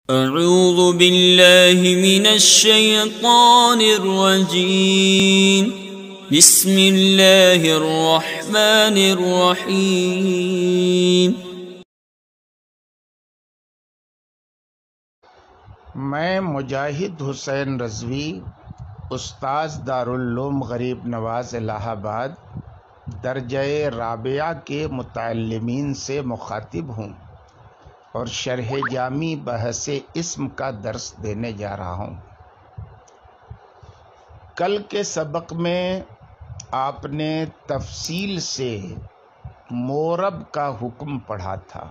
اعوذ باللہ من الشیطان الرجیم بسم اللہ الرحمن الرحیم۔ میں مجاہد حسین رضوی، استاذ دارالعلوم غریب نواز الہ آباد، درجہ رابعہ کے متعلمین سے مخاطب ہوں اور شرح جامی بحث اسم کا درس دینے جا رہا ہوں۔ کل کے سبق میں آپ نے تفصیل سے مورب کا حکم پڑھا تھا،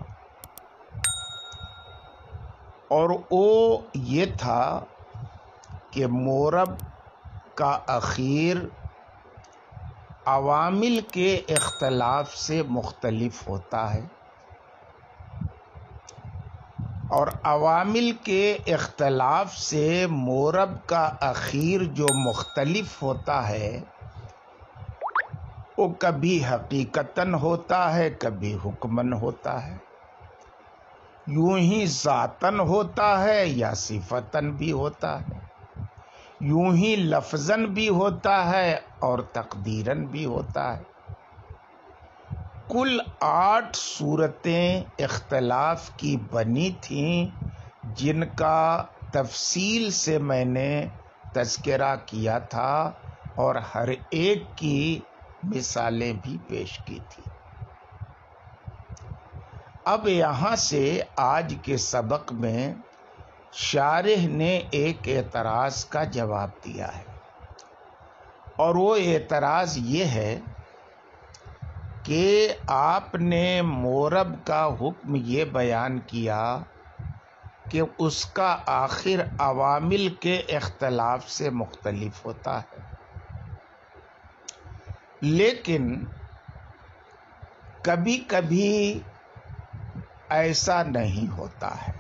اور وہ یہ تھا کہ مورب کا اخیر عوامل کے اختلاف سے مختلف ہوتا ہے، اور عوامل کے اختلاف سے مورب کا اخیر جو مختلف ہوتا ہے وہ کبھی حقیقتاً ہوتا ہے، کبھی حکماً ہوتا ہے، یوں ہی ذاتاً ہوتا ہے یا صفتاً بھی ہوتا ہے، یوں ہی لفظاً بھی ہوتا ہے اور تقدیراً بھی ہوتا ہے۔ کل 8 صورتیں اختلاف کی بنی تھیں، جن کا تفصیل سے میں نے تذکرہ کیا تھا اور ہر ایک کی مثالیں بھی پیش کی تھی۔ اب یہاں سے آج کے سبق میں شارح نے ایک اعتراض کا جواب دیا ہے، اور وہ اعتراض یہ ہے کہ آپ نے مورب کا حکم یہ بیان کیا کہ اس کا آخر عوامل کے اختلاف سے مختلف ہوتا ہے، لیکن کبھی کبھی ایسا نہیں ہوتا ہے۔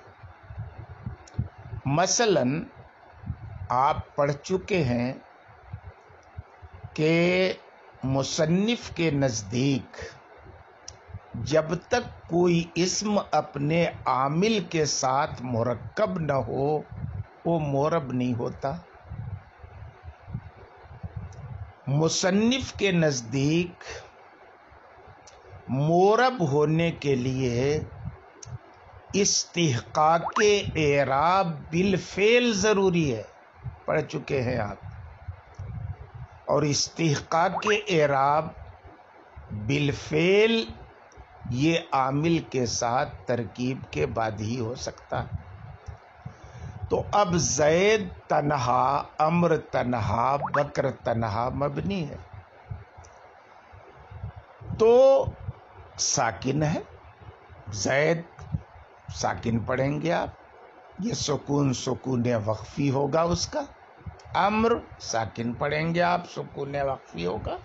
مثلاً آپ پڑھ چکے ہیں کہ مصنف کے نزدیک جب تک کوئی اسم اپنے عامل کے ساتھ مرکب نہ ہو وہ مورب نہیں ہوتا۔ مصنف کے نزدیک مورب ہونے کے لیے استحقاق اعراب بالفعل ضروری ہے، پڑھ چکے ہیں آپ، اور استحقاق اعراب بالفعل یہ عامل کے ساتھ ترکیب کے بعد ہی ہو سکتا ہے۔ تو اب زید تنہا، عمر تنہا، بکر تنہا مبنی ہے تو ساکن ہے، زید ساکن پڑھیں گے آپ، یہ سکون وقفی ہوگا اس کا۔ عمر ساکن پڑھیں گے آپ، سکون وقفی ہوگا۔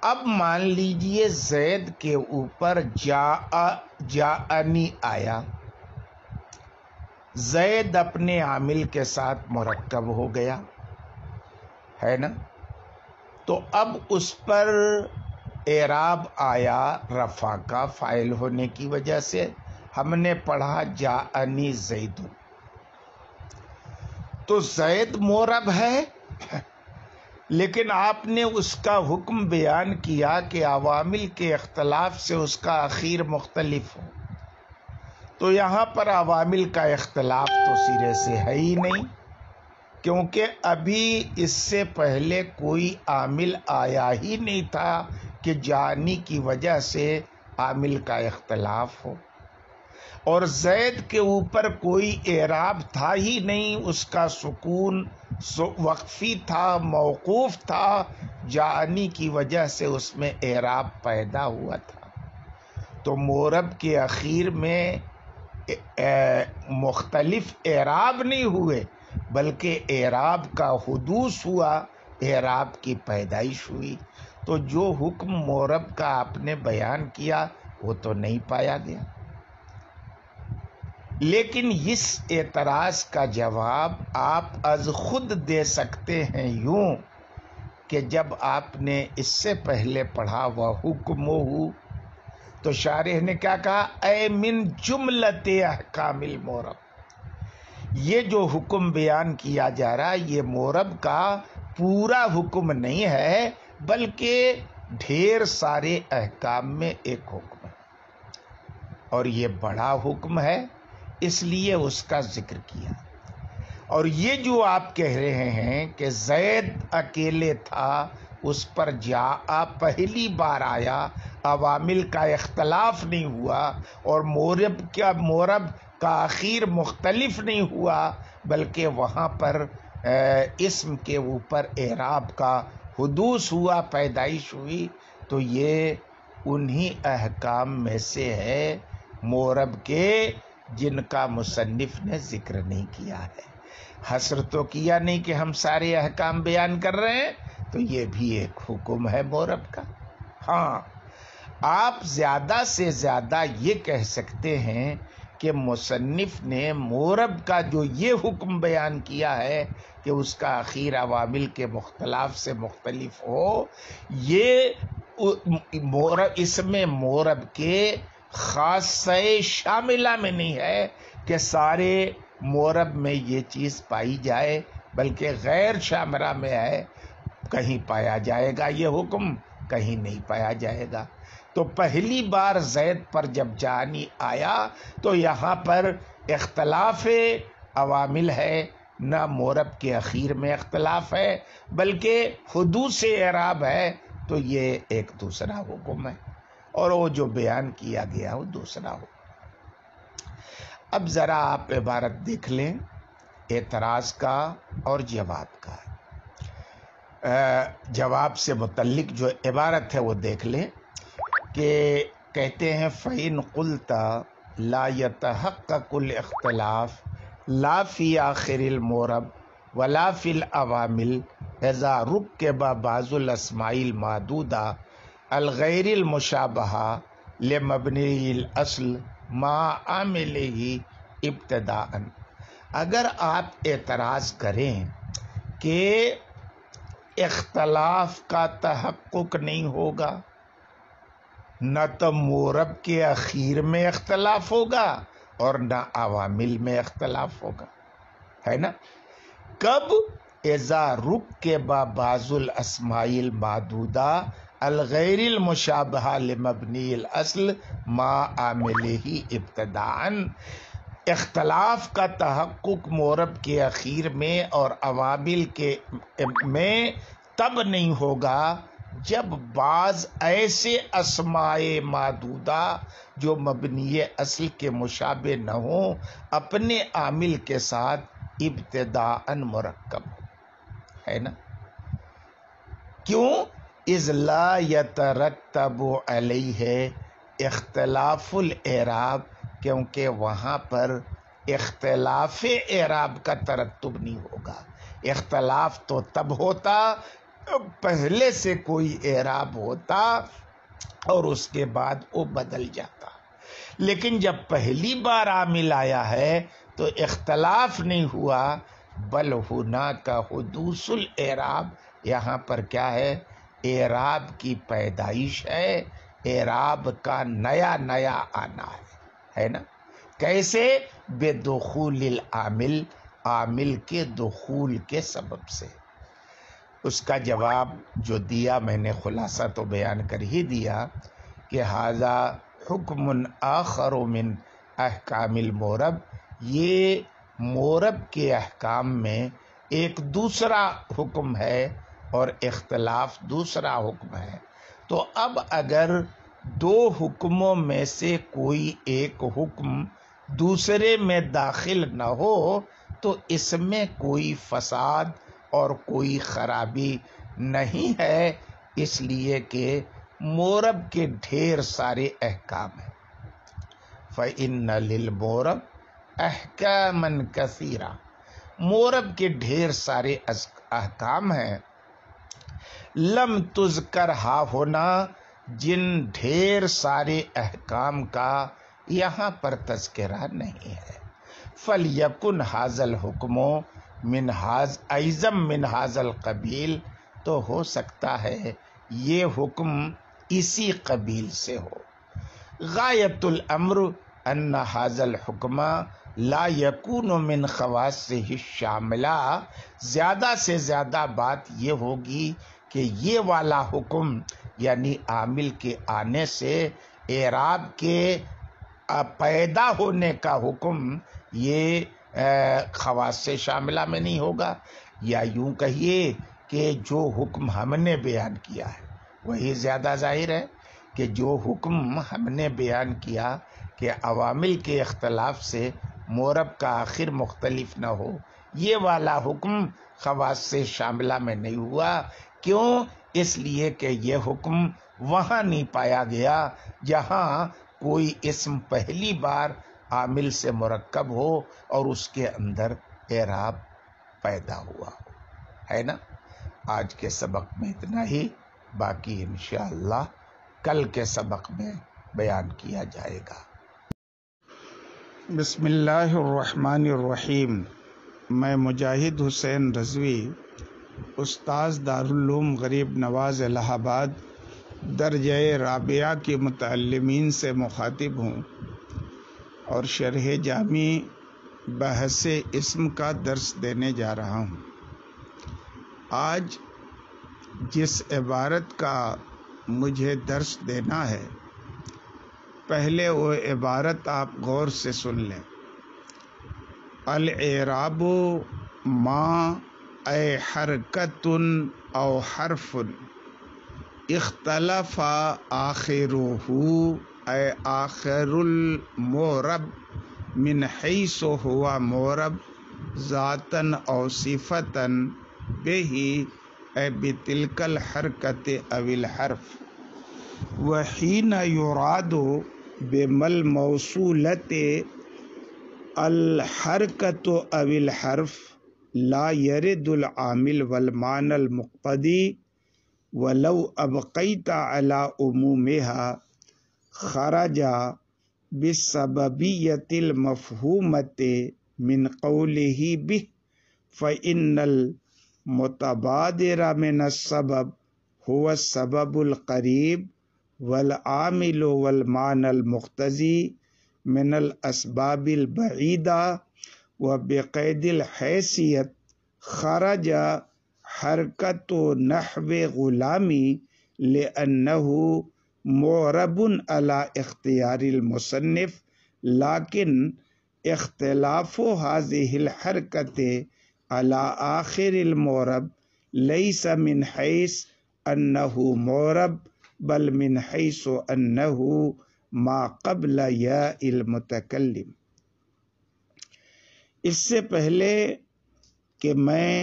اب مان لیجئے زید کے اوپر جاءنی آیا، زید اپنے عامل کے ساتھ مرکب ہو گیا ہے نا، تو اب اس پر اعراب آیا رفع کا، فاعل ہونے کی وجہ سے ہم نے پڑھا جاءنی زید، تو زید مورب ہے، لیکن آپ نے اس کا حکم بیان کیا کہ عوامل کے اختلاف سے اس کا اخیر مختلف ہو، تو یہاں پر عوامل کا اختلاف تو سرے سے ہے ہی نہیں، کیونکہ ابھی اس سے پہلے کوئی عامل آیا ہی نہیں تھا کہ جانی کی وجہ سے عامل کا اختلاف ہو، اور زید کے اوپر کوئی اعراب تھا ہی نہیں، اس کا سکون وقفی تھا، موقوف تھا، جانی کی وجہ سے اس میں اعراب پیدا ہوا تھا، تو مورب کے اخیر میں مختلف اعراب نہیں ہوئے بلکہ اعراب کا حدوث ہوا، اعراب کی پیدائش ہوئی، تو جو حکم مورب کا آپ نے بیان کیا وہ تو نہیں پایا گیا۔ لیکن اس اعتراض کا جواب آپ از خود دے سکتے ہیں یوں کہ جب آپ نے اس سے پہلے پڑھا وَحُکْمُهُ تو شارح نے کیا کہا؟ اے من جملت احکام المورب، یہ جو حکم بیان کیا جا رہا یہ مورب کا پورا حکم نہیں ہے، بلکہ ڈھیر سارے احکام میں ایک حکم ہے، اور یہ بڑا حکم ہے، اس لیے اس کا ذکر کیا۔ اور یہ جو آپ کہہ رہے ہیں کہ زید اکیلے تھا، اس پر پہلی بار آیا، عوامل کا اختلاف نہیں ہوا، اور مورب کا اخیر مختلف نہیں ہوا، بلکہ وہاں پر اسم کے اوپر اعراب کا حدوث ہوا، پیدائش ہوئی، تو یہ انہی احکام میں سے ہے مورب کے جن کا مصنف نے ذکر نہیں کیا ہے۔ حصر تو کیا نہیں کہ ہم سارے احکام بیان کر رہے ہیں، تو یہ بھی ایک حکم ہے مورب کا۔ ہاں، آپ زیادہ سے زیادہ یہ کہہ سکتے ہیں کہ مصنف نے مورب کا جو یہ حکم بیان کیا ہے کہ اس کا اخیر عوامل کے مختلف سے مختلف ہو، یہ اس میں مورب کے خاصہ شاملہ میں نہیں ہے کہ سارے مورب میں یہ چیز پائی جائے، بلکہ غیر شاملہ میں ہے، کہیں پایا جائے گا یہ حکم، کہیں نہیں پایا جائے گا۔ تو پہلی بار زید پر جب جانی آیا تو یہاں پر اختلاف عوامل ہے، نہ مورب کے اخیر میں اختلاف ہے، بلکہ حدوث اعراب ہے، تو یہ ایک دوسرا حکم ہے، اور وہ جو بیان کیا گیا وہ دوسرا حکم۔ اب ذرا آپ عبارت دیکھ لیں اعتراض کا اور جواب کا۔ جواب سے متعلق جو عبارت ہے وہ دیکھ لیں کہ کہتے ہیں فَإِن قُلْتَ لَا يَتَحَقَّقُ الْاخْتِلَافُ لَا فِي آخِرِ الْمُورَبِ وَلَا فِي الْعَوَامِلِ إِذَا رُكِّبَ بَعْضُ الْأَسْمَاءِ الْمَعْدُودَةِ الْغَيْرِ الْمُشَابَهَةِ لِمَبْنِيِ الْأَصْلِ مَعَ عَامِلِهِ ابتداءً۔ اگر آپ اعتراض کریں کہ اختلاف کا تحقق نہیں ہوگا، نہ تو مورب کے اخیر میں اختلاف ہوگا اور نہ عوامل میں اختلاف ہوگا، ہے نا؟ کب؟ اذا رکب بعض الاسماء المعدودہ الغیر المشابہہ لمبنی الاصل مع عاملہ ابتداءً۔ اختلاف کا تحقق مورب کے اخیر میں اور عوامل کے میں تب نہیں ہوگا جب بعض ایسے اسماء معدودہ جو مبنی اصل کے مشابہ نہ ہوں اپنے عامل کے ساتھ ابتداءً مرکب ہے نا؟ کیوں؟ اذ لا یترتب علیہ اختلاف الاعراب، کیونکہ وہاں پر اختلاف اعراب کا ترتب نہیں ہوگا۔ اختلاف تو تب ہوتا پہلے سے کوئی اعراب ہوتا اور اس کے بعد وہ بدل جاتا، لیکن جب پہلی بار عامل آیا ہے تو اختلاف نہیں ہوا، بل ہناک حدوث الاعراب، یہاں پر کیا ہے؟ اعراب کی پیدائش ہے، اعراب کا نیا نیا آنا ہے نا؟ کیسے؟ بدخول العامل، عامل کے دخول کے سبب سے۔ اس کا جواب جو دیا میں نے خلاصہ تو بیان کر ہی دیا کہ ھذا حکم آخر من احکام المورب، یہ مورب کے احکام میں ایک دوسرا حکم ہے اور اختلاف دوسرا حکم ہے۔ تو اب اگر دو حکموں میں سے کوئی ایک حکم دوسرے میں داخل نہ ہو تو اس میں کوئی فساد اور کوئی خرابی نہیں ہے، اس لیے کہ مورب کے ڈھیر سارے احکام ہیں۔ فَإِنَّ لِلْمُورَبِ أَحْكَامًا كَثِيرًا، مورب کے ڈھیر سارے احکام ہیں، لم تذکر ہا ہونا، جن ڈھیر سارے احکام کا یہاں پر تذکرہ نہیں ہے۔ فَلْيَكُنْ هَذَا الْحُكْمُ مِنْ أَعْظَمَ مِنْ هَذَا الْقَبِيلِ، تو ہو سکتا ہے یہ حکم اسی قبیل سے ہو۔ غایت الامر ان ھذا الحکم لا یکون من خواصہ الشاملہ، زیادہ سے زیادہ بات یہ ہوگی کہ یہ والا حکم یعنی عامل کے آنے سے اعراب کے پیدا ہونے کا حکم یہ خواص شاملہ میں نہیں ہوگا، یا یوں کہیے کہ جو حکم ہم نے بیان کیا ہے وہی زیادہ ظاہر ہے کہ جو حکم ہم نے بیان کیا کہ عوامل کے اختلاف سے مورب کا آخر مختلف نہ ہو، یہ والا حکم خواص شاملہ میں نہیں ہوا۔ کیوں؟ اس لیے کہ یہ حکم وہاں نہیں پایا گیا جہاں کوئی اسم پہلی بار عامل سے مرکب ہو اور اس کے اندر اعراب پیدا ہوا ہو، ہے نا۔ آج کے سبق میں اتنا ہی، باقی انشاءاللہ کل کے سبق میں بیان کیا جائے گا۔ بسم اللہ الرحمن الرحیم۔ میں مجاہد حسین رضوی، استاذ دارالعلوم غریب نواز الہ آباد درجہ رابعہ کے متعلمین سے مخاطب ہوں اور شرح جامع بحث اسم کا درس دینے جا رہا ہوں۔ آج جس عبارت کا مجھے درس دینا ہے، پہلے وہ عبارت آپ غور سے سن لیں۔ الاعراب ما اے حرکت او حرف اختلف آخرہ اے آخر المعرب من حیث ہوا معرب ذاتاً او صفتاً بہ اے بتلک الحرکت او الحرف، وحین یراد بمل موصولت الحرکت او الحرف لا يرد العامل والمعنى المقتضی ولو ابقیت علی عمومها خرج بالسببیۃ المفہومۃ من قوله به فإن المتبادر من السبب هو السبب القریب والعامل والمعنى المقتضی من الاسباب البعیدہ وبقید الحیثیت خرج حرکت نحو غلامی لأنه معرب على اختیار المصنف، لیکن اختلاف هذه الحرکت على آخر المعرب ليس من حيث أنه معرب بل من حيث أنه ما قبل ياء المتکلم۔ اس سے پہلے کہ میں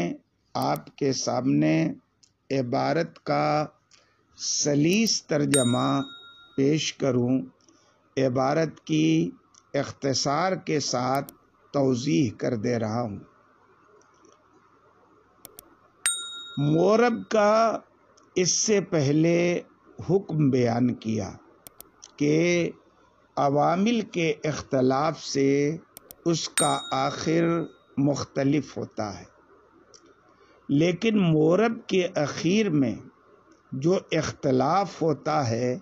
آپ کے سامنے عبارت کا سلیس ترجمہ پیش کروں، عبارت کی اختصار کے ساتھ توضیح کر دے رہا ہوں۔ معرب کا اس سے پہلے حکم بیان کیا کہ عوامل کے اختلاف سے اس کا آخر مختلف ہوتا ہے، لیکن معرب کے اخیر میں جو اختلاف ہوتا ہے،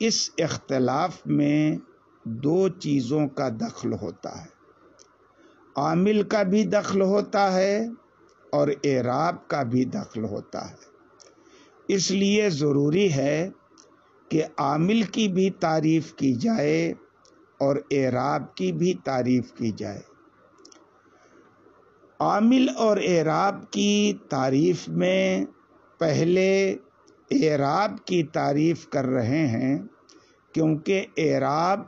اس اختلاف میں دو چیزوں کا دخل ہوتا ہے، عامل کا بھی دخل ہوتا ہے اور اعراب کا بھی دخل ہوتا ہے۔ اس لیے ضروری ہے کہ عامل کی بھی تعریف کی جائے اور اعراب کی بھی تعریف کی جائے۔ عامل اور اعراب کی تعریف میں پہلے اعراب کی تعریف کر رہے ہیں، کیونکہ اعراب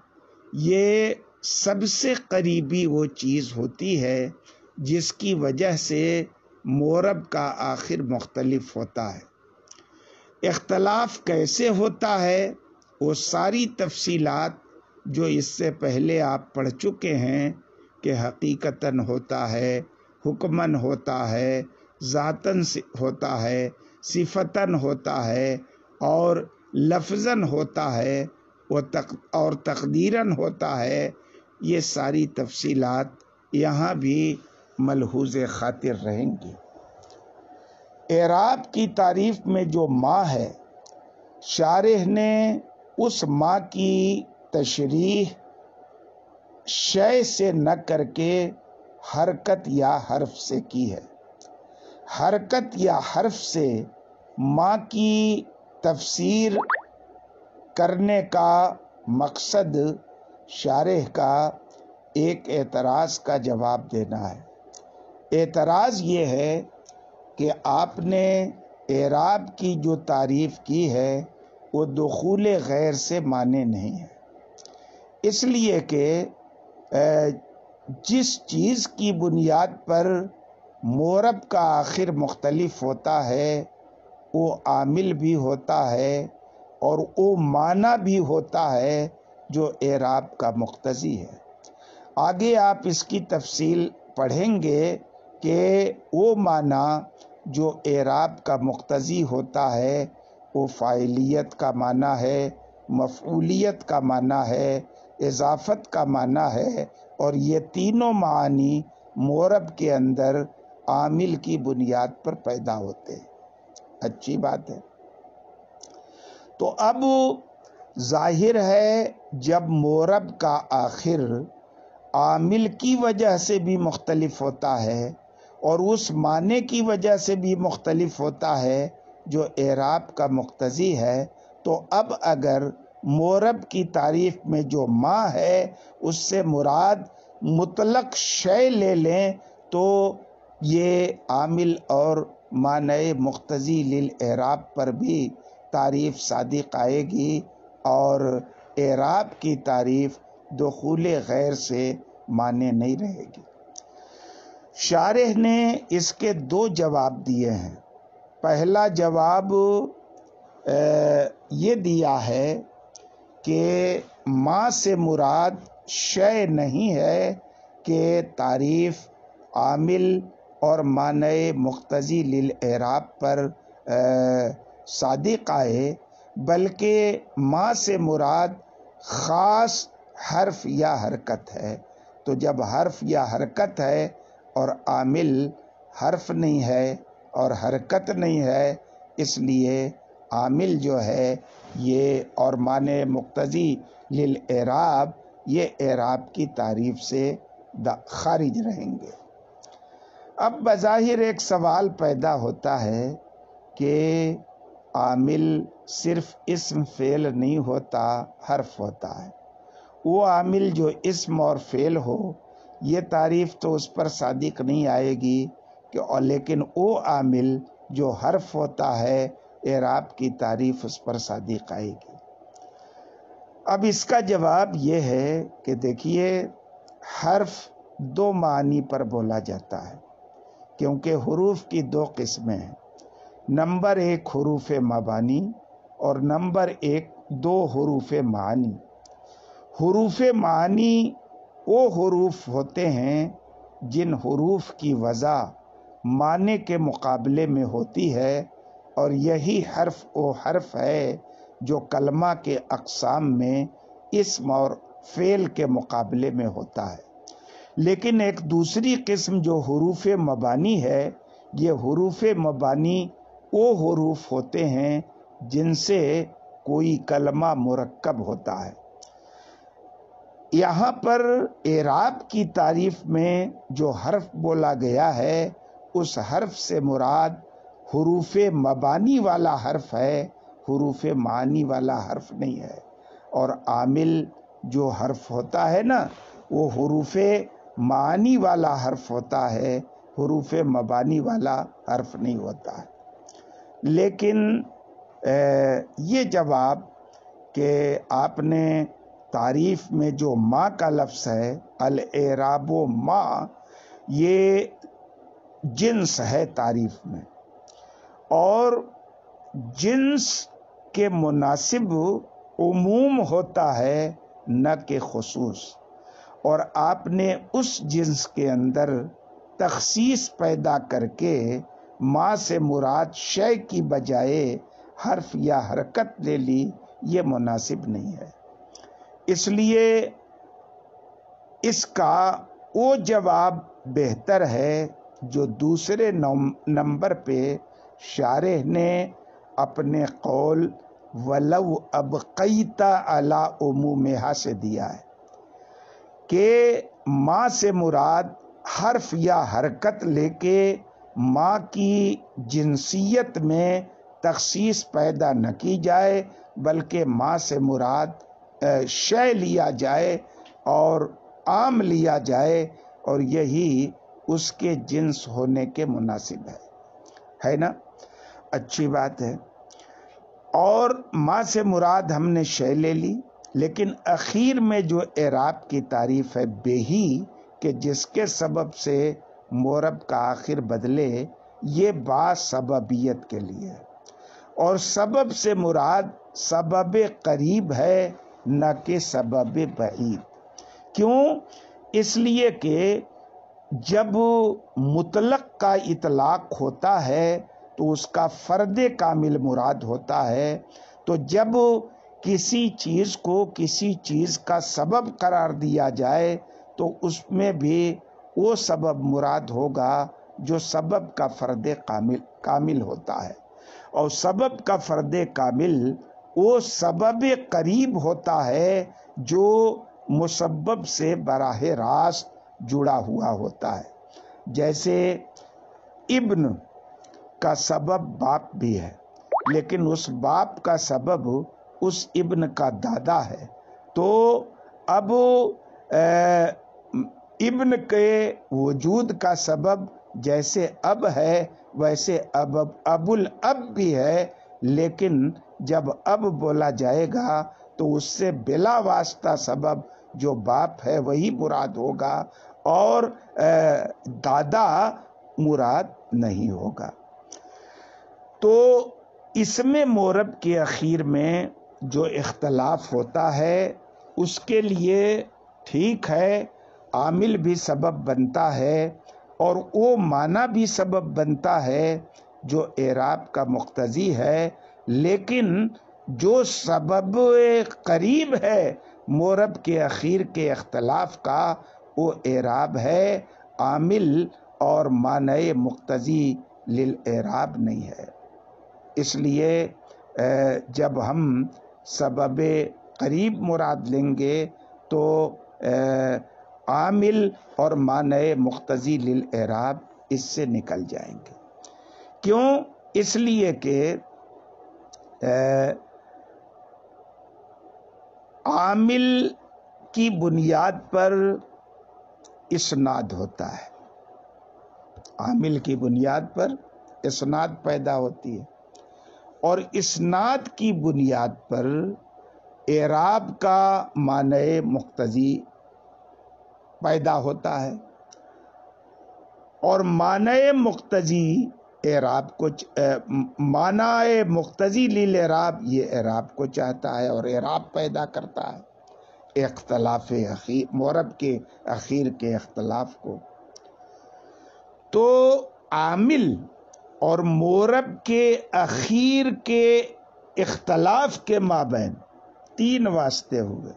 یہ سب سے قریبی وہ چیز ہوتی ہے جس کی وجہ سے معرب کا آخر مختلف ہوتا ہے۔ اختلاف کیسے ہوتا ہے وہ ساری تفصیلات جو اس سے پہلے آپ پڑھ چکے ہیں کہ حقیقتاً ہوتا ہے، حکماً ہوتا ہے، ذاتاً ہوتا ہے، صفتاً ہوتا ہے اور لفظاً ہوتا ہے اور تقدیراً ہوتا ہے، یہ ساری تفصیلات یہاں بھی ملحوظ خاطر رہیں گی۔ اعراب کی تعریف میں جو ما ہے، شارح نے اس ما کی تشریح شے سے نہ کر کے حرکت یا حرف سے کی ہے۔ حرکت یا حرف سے ما کی تفسیر کرنے کا مقصد شارح کا ایک اعتراض کا جواب دینا ہے۔ اعتراض یہ ہے کہ آپ نے اعراب کی جو تعریف کی ہے وہ دخول غیر سے مانے نہیں ہے، اس لیے کہ جس چیز کی بنیاد پر مورب کا آخر مختلف ہوتا ہے وہ عامل بھی ہوتا ہے اور وہ معنی بھی ہوتا ہے جو اعراب کا مقتضی ہے۔ آگے آپ اس کی تفصیل پڑھیں گے کہ وہ معنی جو اعراب کا مقتضی ہوتا ہے وہ فاعلیت کا معنی ہے، مفعولیت کا معنی ہے، اضافت کا معنی ہے، اور یہ تینوں معانی مورب کے اندر عامل کی بنیاد پر پیدا ہوتے ہیں۔ اچھی بات ہے۔ تو اب ظاہر ہے جب مورب کا آخر عامل کی وجہ سے بھی مختلف ہوتا ہے اور اس معنی کی وجہ سے بھی مختلف ہوتا ہے جو اعراب کا مقتضی ہے، تو اب اگر مورب کی تعریف میں جو ما ہے اس سے مراد مطلق شے لے لیں تو یہ عامل اور معنی مقتضی للاعراب پر بھی تعریف صادق آئے گی اور اعراب کی تعریف دخول غیر سے مانے نہیں رہے گی۔ شارح نے اس کے دو جواب دیے ہیں۔ پہلا جواب یہ دیا ہے کہ ما سے مراد شے نہیں ہے کہ تعریف عامل اور معنی مقتضی للاعراب پر صادق آئے، بلکہ ما سے مراد خاص حرف یا حرکت ہے۔ تو جب حرف یا حرکت ہے اور عامل حرف نہیں ہے اور حرکت نہیں ہے، اس لیے عامل جو ہے یہ اور معنی مقتضی للاعراب یہ اعراب کی تعریف سے خارج رہیں گے۔ اب بظاہر ایک سوال پیدا ہوتا ہے کہ عامل صرف اسم فعل نہیں ہوتا، حرف ہوتا ہے۔ وہ عامل جو اسم اور فعل ہو یہ تعریف تو اس پر صادق نہیں آئے گی لیکن وہ عامل جو حرف ہوتا ہے اعراب کی تعریف اس پر صادق آئے گی۔ اب اس کا جواب یہ ہے کہ دیکھیے حرف دو معنی پر بولا جاتا ہے کیونکہ حروف کی دو قسمیں ہیں، نمبر ایک حروف مبانی اور نمبر ایک دو حروف معانی۔ حروف معانی وہ حروف ہوتے ہیں جن حروف کی وضع معنی کے مقابلے میں ہوتی ہے اور یہی حرف وہ حرف ہے جو کلمہ کے اقسام میں اسم اور فعل کے مقابلے میں ہوتا ہے۔ لیکن ایک دوسری قسم جو حروف مبانی ہے، یہ حروف مبانی وہ حروف ہوتے ہیں جن سے کوئی کلمہ مرکب ہوتا ہے۔ یہاں پر اعراب کی تعریف میں جو حرف بولا گیا ہے اس حرف سے مراد حروف مبانی والا حرف ہے، حروف معانی والا حرف نہیں ہے۔ اور عامل جو حرف ہوتا ہے نا وہ حروف معانی والا حرف ہوتا ہے، حروف مبانی والا حرف نہیں ہوتا ہے۔ لیکن یہ جواب کہ آپ نے تعریف میں جو ما کا لفظ ہے الاعراب و ما، یہ جنس ہے تعریف میں، اور جنس کے مناسب عموم ہوتا ہے نہ کہ خصوص، اور آپ نے اس جنس کے اندر تخصیص پیدا کر کے ما سے مراد شے کی بجائے حرف یا حرکت لے لی، یہ مناسب نہیں ہے۔ اس لیے اس کا وہ جواب بہتر ہے جو دوسرے نمبر پہ شارح نے اپنے قول ولو ابقیتا علی عمومہا سے دیا ہے کہ ماں سے مراد حرف یا حرکت لے کے ماں کی جنسیت میں تخصیص پیدا نہ کی جائے، بلکہ ماں سے مراد شے لیا جائے اور عام لیا جائے، اور یہی اس کے جنس ہونے کے مناسب ہے نا؟ اچھی بات ہے۔ اور ماں سے مراد ہم نے شے لے لی، لیکن اخیر میں جو اعراب کی تعریف ہے بہی، کہ جس کے سبب سے مورب کا آخر بدلے، یہ با سببیت کے لیے، اور سبب سے مراد سبب قریب ہے نہ کہ سبب بعید۔ کیوں؟ اس لیے کہ جب مطلق کا اطلاق ہوتا ہے تو اس کا فرد کامل مراد ہوتا ہے، تو جب کسی چیز کو کسی چیز کا سبب قرار دیا جائے تو اس میں بھی وہ سبب مراد ہوگا جو سبب کا فرد کامل ہوتا ہے، اور سبب کا فرد کامل وہ سبب قریب ہوتا ہے جو مسبب سے براہ راست جڑا ہوا ہوتا ہے۔ جیسے ابن کا سبب باپ بھی ہے، لیکن اس باپ کا سبب اس ابن کا دادا ہے، تو اب ابن کے وجود کا سبب جیسے اب ہے ویسے ابو الاب بھی ہے، لیکن جب اب بولا جائے گا تو اس سے بلا واسطہ سبب جو باپ ہے وہی مراد ہوگا، اور دادا مراد نہیں ہوگا۔ تو اس میں مورب کے اخیر میں جو اختلاف ہوتا ہے اس کے لیے ٹھیک ہے، عامل بھی سبب بنتا ہے اور وہ معنی بھی سبب بنتا ہے جو اعراب کا مقتضی ہے، لیکن جو سبب قریب ہے مورب کے اخیر کے اختلاف کا وہ اعراب ہے، عامل اور معنی مقتضی للاعراب نہیں ہے۔ اس لیے جب ہم سبب قریب مراد لیں گے تو عامل اور معنی مقتضی للاعراب اس سے نکل جائیں گے۔ کیوں؟ اس لیے کہ عامل کی بنیاد پر اسناد ہوتا ہے، عامل کی بنیاد پر اسناد پیدا ہوتی ہے، اور اسناد کی بنیاد پر اعراب کا معنی مقتضی پیدا ہوتا ہے، اور معنی مقتضی اعراب کو معنی مقتضی للاعراب یہ اعراب کو چاہتا ہے اور اعراب پیدا کرتا ہے اختلاف اخیر، مورب کے اخیر کے اختلاف کو۔ تو عامل اور مورب کے اخیر کے اختلاف کے مابین 3 واسطے ہوئے،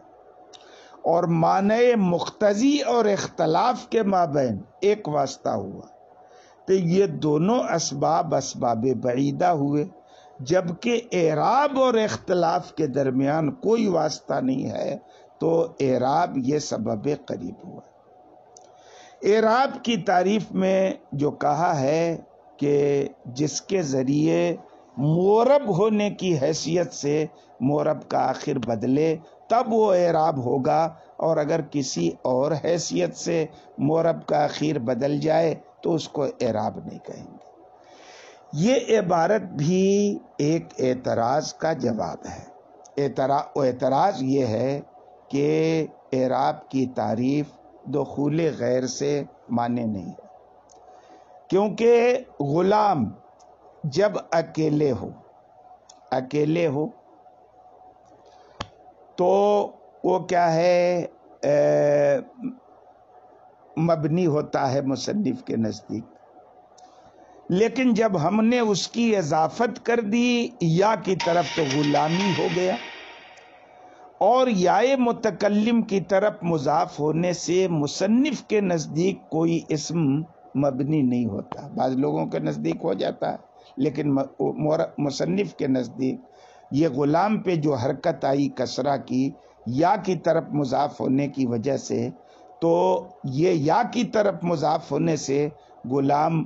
اور معنی مقتضی اور اختلاف کے مابین 1 واسطہ ہوا، تو یہ دونوں اسباب بعیدہ ہوئے، جبکہ اعراب اور اختلاف کے درمیان کوئی واسطہ نہیں ہے، تو اعراب یہ سبب قریب ہوا۔ اعراب کی تعریف میں جو کہا ہے کہ جس کے ذریعے مورب ہونے کی حیثیت سے مورب کا آخر بدلے تب وہ اعراب ہوگا، اور اگر کسی اور حیثیت سے مورب کا آخر بدل جائے تو اس کو اعراب نہیں کہیں گے۔ یہ عبارت بھی ایک اعتراض کا جواب ہے۔ اعتراض یہ ہے کہ اعراب کی تعریف دخول غیر سے مانے نہیں ہے، کیونکہ غلام جب اکیلے ہو تو وہ کیا ہے، مبنی ہوتا ہے مصنف کے نزدیک، لیکن جب ہم نے اس کی اضافت کر دی یا کی طرف تو غلامی ہو گیا، اور یائے متکلم کی طرف مضاف ہونے سے مصنف کے نزدیک کوئی اسم مبنی نہیں ہوتا۔ بعض لوگوں کے نزدیک ہو جاتا ہے، لیکن مصنف کے نزدیک یہ غلام پہ جو حرکت آئی کسرہ کی یا کی طرف مضاف ہونے کی وجہ سے، تو یہ یا کی طرف مضاف ہونے سے غلام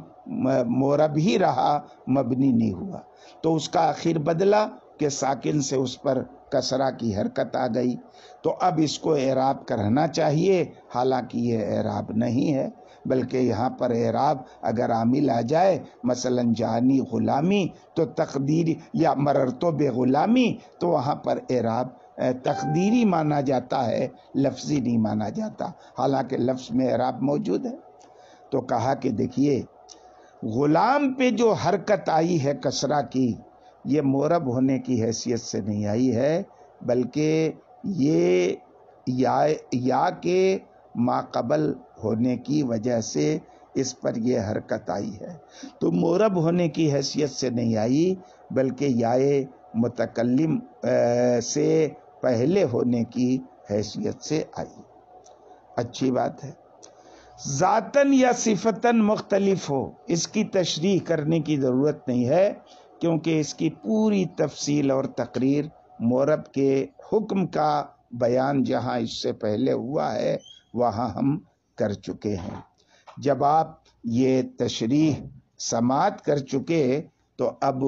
مورب ہی رہا، مبنی نہیں ہوا، تو اس کا آخر بدلا کہ ساکن سے اس پر کسرہ کی حرکت آ گئی، تو اب اس کو اعراب کرنا چاہیے، حالانکہ یہ اعراب نہیں ہے، بلکہ یہاں پر اعراب اگر عامل آ جائے، مثلا جانی غلامی، تو تقدیری، یا مررتو بے غلامی، تو وہاں پر اعراب تقدیری مانا جاتا ہے، لفظی نہیں مانا جاتا، حالانکہ لفظ میں اعراب موجود ہے۔ تو کہا کہ دیکھیے غلام پہ جو حرکت آئی ہے کسرہ کی، یہ مورب ہونے کی حیثیت سے نہیں آئی ہے، بلکہ یہ یا کے ماقبل ہونے کی وجہ سے اس پر یہ حرکت آئی ہے، تو مورب ہونے کی حیثیت سے نہیں آئی، بلکہ یائے متکلم سے پہلے ہونے کی حیثیت سے آئی۔ اچھی بات ہے۔ ذاتاً یا صفتاً مختلف ہو، اس کی تشریح کرنے کی ضرورت نہیں ہے، کیونکہ اس کی پوری تفصیل اور تقریر مورب کے حکم کا بیان جہاں اس سے پہلے ہوا ہے وہاں ہم کر چکے ہیں۔ جب آپ یہ تشریح سماعت کر چکے تو اب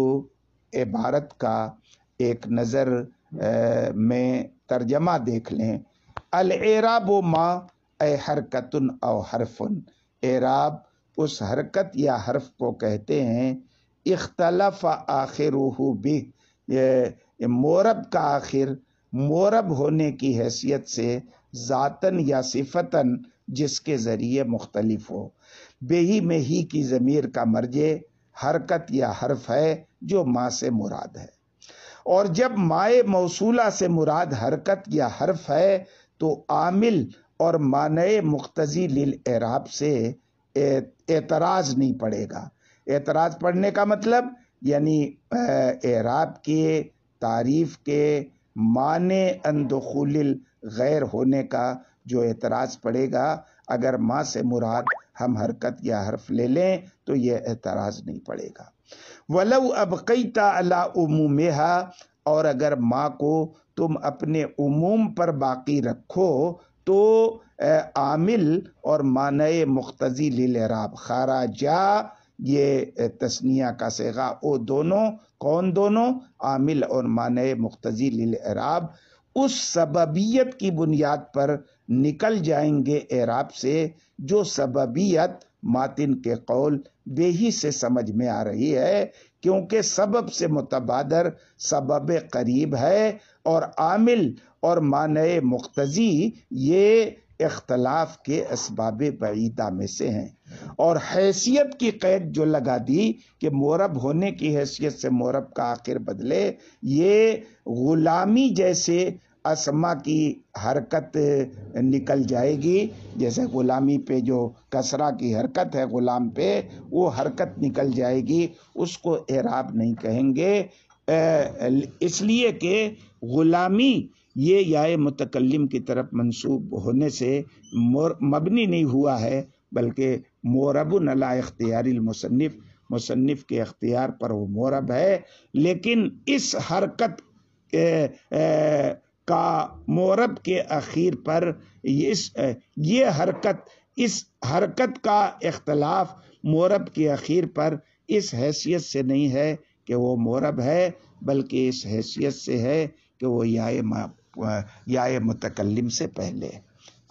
عبارت کا ایک نظر میں ترجمہ دیکھ لیں۔ الاعراب ما اے حرکت او حرف، اعراب اس حرکت یا حرف کو کہتے ہیں، اختلف آخرہ بہ، مورب کا آخر مورب ہونے کی حیثیت سے ذاتاً یا صفتاً جس کے ذریعے مختلف ہو، بے ہی میں ہی کی ضمیر کا مرجع حرکت یا حرف ہے جو ما سے مراد ہے، اور جب مائے موصولہ سے مراد حرکت یا حرف ہے تو عامل اور معنی مقتضی للاعراب سے اعتراض نہیں پڑے گا۔ اعتراض پڑھنے کا مطلب یعنی اعراب کے تعریف کے معنی ان دخول الغیر ہونے کا جو اعتراض پڑے گا، اگر ما سے مراد ہم حرکت یا حرف لے لیں تو یہ اعتراض نہیں پڑے گا۔ وَلَوْ أَبْقَيْتَ عَلَىٰ عُمُومِهَا، اور اگر ما کو تم اپنے عموم پر باقی رکھو تو عامل اور معنی مقتضی للاعراب خارجا، یہ تثنیہ کا صیغہ، او دونوں، کون دونوں؟ عامل اور معنی مقتضی للاعراب اس سببیت کی بنیاد پر نکل جائیں گے اعراب سے، جو سببیت ماتن کے قول بے ہی سے سمجھ میں آ رہی ہے، کیونکہ سبب سے متبادر سبب قریب ہے، اور عامل اور معنی مقتضی یہ اختلاف کے اسباب بعیدہ میں سے ہیں، اور حیثیت کی قید جو لگا دی کہ مورب ہونے کی حیثیت سے مورب کا آخر بدلے، یہ غلامی جیسے اسما کی حرکت نکل جائے گی، جیسے غلامی پہ جو کسرہ کی حرکت ہے غلام پہ، وہ حرکت نکل جائے گی، اس کو اعراب نہیں کہیں گے، اس لیے کہ غلامی یہ یائے متکلم کی طرف منسوب ہونے سے مبنی نہیں ہوا ہے، بلکہ مورب علی اختیار المصنف، مصنف کے اختیار پر وہ مورب ہے، لیکن اس حرکت کا مورب کے اخیر پر یہ حرکت، اس حرکت کا اختلاف مورب کے اخیر پر اس حیثیت سے نہیں ہے کہ وہ مورب ہے، بلکہ اس حیثیت سے ہے کہ وہ یائے متکلم سے پہلے۔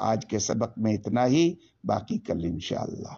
آج کے سبق میں اتنا ہی، باقی کل انشاءاللہ۔